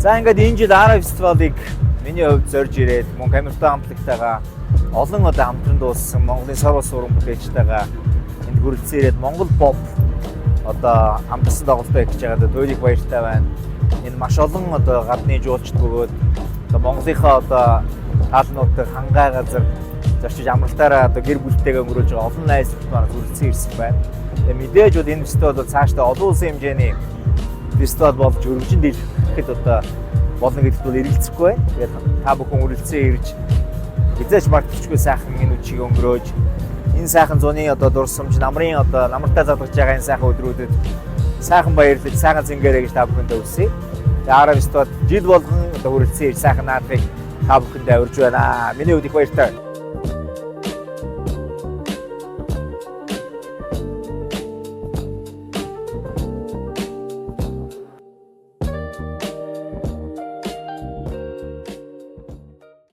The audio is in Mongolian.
За ингээд энэ жил Ара фестивалыг миний хувьд зорж ирээд мөн камертай хамтлагтайгаа олон одоо хамтран дууссан Монголын сар улс уран бүтээлчтэйгээ энд хүрэлцэн ирээд Монгол pop одоо амтсан тоглолтоо хийж байгаа туйлыг баяртай байна. Энэ маш олон одоо гадны жуулчд бөгөөд одоо Монголынхаа одоо хаалнуудтай хангаа газар зорчиж амралтаараа одоо гэр бүлтэйгээ өнгөрүүлж байгаа олон найзууд маань хүрэлцэн ирсэн байна. Тэгээ мэдээж бол энэ фестивал бол цаашдаа олон улсын хэмжээний фестивал болж өргөжин дэлгэхэд одоо болно гэдэгт бол эргэлзэхгүй байна. Тэгээд та бүхэн үргэлжлэн ирж хизээч мартчихгүй сайхан энэ үчиг өнгөрөөж энэ сайхан зуны одоо дурсамж намрын одоо намартай залгаж байгаа энэ сайхан өдрүүдэд сайхан баярлаж сайхан зингээрэй гэж та бүхэндээ хүсье. Тэгээд Ара фестивал жил болгон одоо үргэлжлэн ирж сайхан наадахыг та бүхэндээ урьж байна. Миний хувьд их баяртай.